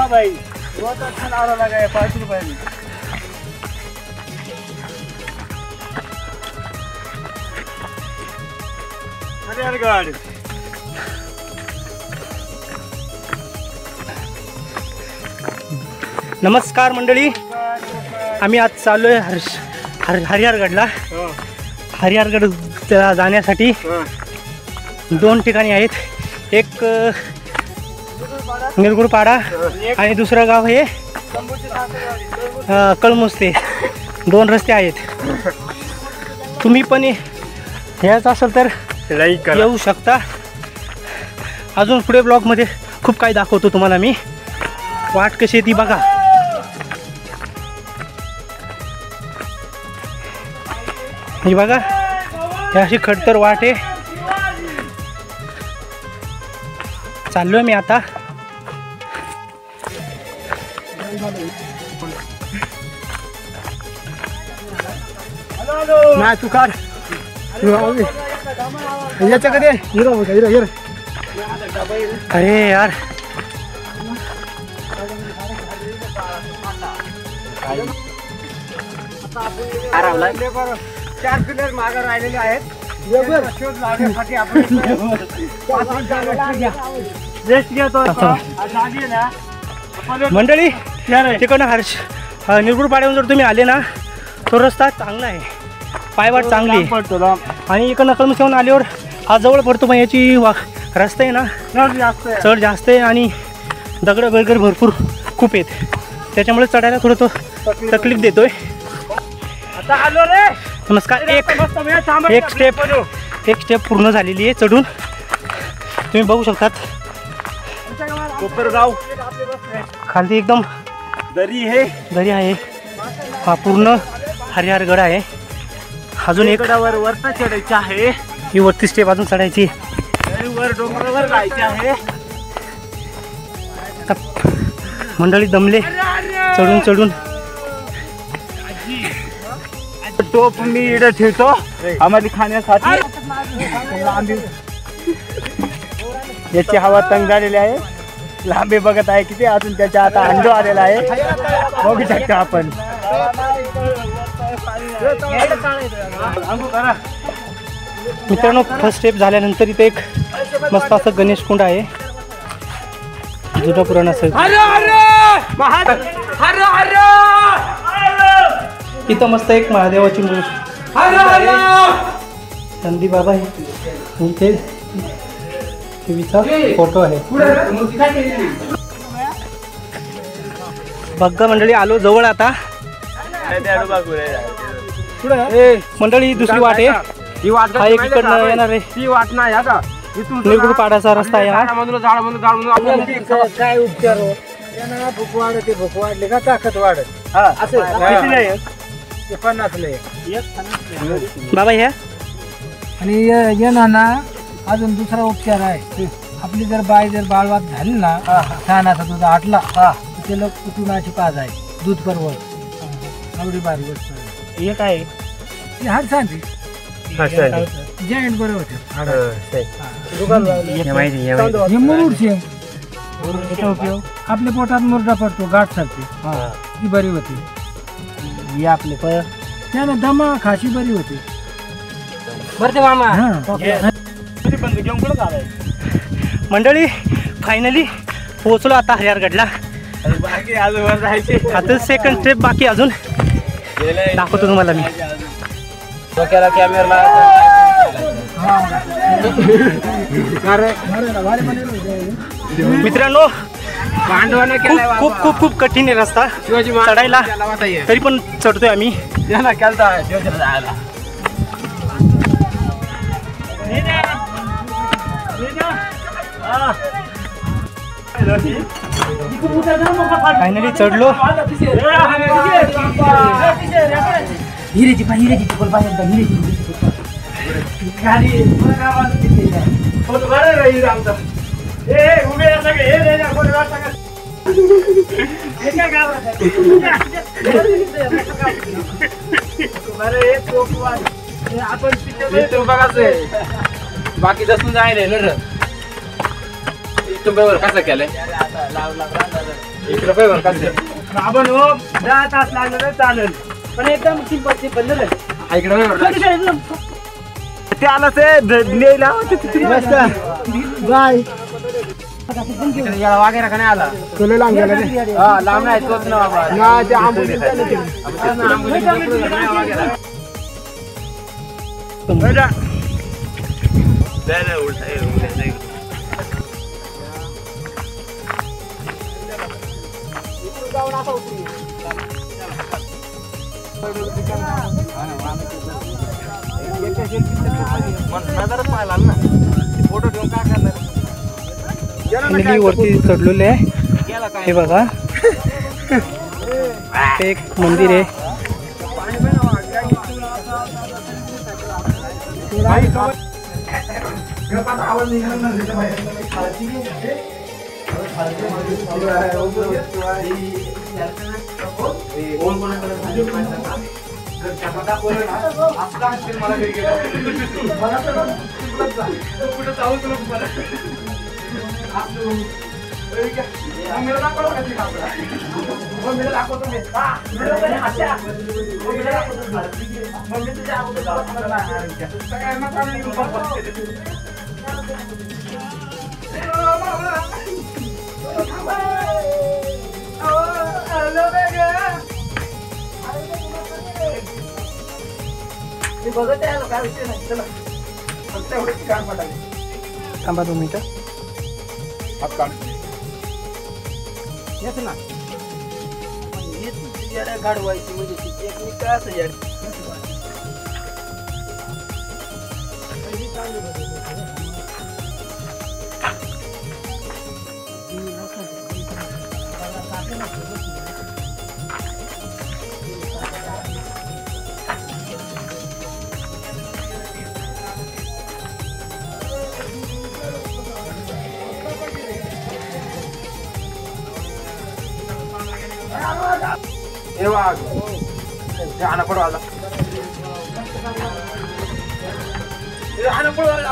भाई बहुत अच्छा नारा लगा है 5 रुपए में। हरिहरगड नमस्कार मंडळी, आम्ही आज चाललो आहे हरिहरगडला। हरिहरगड जाण्यासाठी 2 ठिकाणी आहेत, एक निरगुडपाडा आणि दुसरं गाव हे कळमुस्ते। 2 रस्ते आहेत, तुम्ही पण यायचं असेल तर येऊ शकता। अजून पुढे ब्लॉगमध्ये खूप काही दाखवतो तुम्हाला मी, वाट कशी आहे ती बघा। ही बघा, ही अशी खडतर वाट आहे। चाललोय मी आता। नाही तू काढ याच्याकडे हिरो। अरे यार, चार पिलर मागे राहिलेले आहेत। शोध लागण्यासाठी आपण रेस्ट घेतो। मंडळी तिकडनं निरगुडपाड्याहून जर तुम्ही आले ना, तो रस्ता चांगला आहे, पायवाट चांगली आहे। आणि इकडनं कळमुस्तेहून आल्यावर हा जवळ पडतो, पण याची रस्ता आहे ना चढ जास्त आहे आणि दगड वगैरे भरपूर खूप आहेत, त्याच्यामुळे चढायला थोडं तो तकलीफ देतोय। आता आलो रे। नमस्कार। एक स्टेप पूर्ण झालेली आहे चढून, तुम्ही बघू शकतात। कोपरगाव खाली एकदम दरी आहे। हा पूर्ण हरिहरगड आहे। अजून एक वरता चढायचं आहे, ही वरती स्टेप अजून चढायची, वर डोंगरावर जायचे आहे। मंडळी दमले चढून। टोप मी इकडे ठेवतो आम्हाला खाण्यासाठी। याची हवा तंग झालेली आहे, लांबे बघत आहे किती, अजून त्याच्या आता अंडो आलेला आहे, बघू शकता आपण। मित्रांनो, फर्स्ट स्टेप झाल्यानंतर इथे एक मस्त असं गणेश कुंड आहे, जुना पुराण असं। इथं मस्त एक महादेवाची नंदी बाबा आहे, इथे देवीचा फोटो आहे। बघा मंडळी, आलो जवळ आता। मंडळी दुसरी वाट आहे, हा एक इकडनं येणार आहे, ती वाट नाही आता निरगुडपाड्याचा रस्ता आहे हा। काय उपचार हो, भूक वाढते, भूक वाढली का ताकद वाढत असं 50 बाबा ह्या। आणि येणार ना अजून दुसरा उपचार आहे, आपली जर बाई जर बाळवात झाली ना, छानाचा दूध आटला त्याला कुटुंबाची पाज आहे, दूध परवड आवडी बारी गोष्ट हे काय हाड सांगते जॉईंट बरं होते। हे मुरुड शेंग, याचा उपयोग आपल्या पोटात मुरडा पडतो, गाठ सारखी ती बरी होती। हे आपले त्यानं दमा खाशी बरी होती। मंडळी फायनली पोहोचलो आता हरिहरगडला। आता सेकंड स्टेप बाकी अजून, दाखवतो तुम्हाला मी। मित्रांनो, खूप कठीण आहे रस्ता चढायला, तरी पण चढतोय आम्ही। फायनली चढलो। हिरेची चप्पल बाकी दसून जायला ना रुपयावर कसं केलंय 1 रुपयावर कसं आपण 10 तास लागलं तर चालेल पण एकदम सिंपल झालं. 1 रुपयावर ते आलं ते न्यायला बाय वगैरे का नाही आला तुला लांब गेला हा लांब नाही तोच ना बाबा ना ते आंबोली फोटो ठेवून काय करणार फॅमिली वरती चढलेले आहे. हे बघा ते एक मंदिर आहे. थांबा 2 मिनिटं. येत ना गाडवायची म्हणजे टेक्निक काय असं यार आना पडवाला आना पडवाला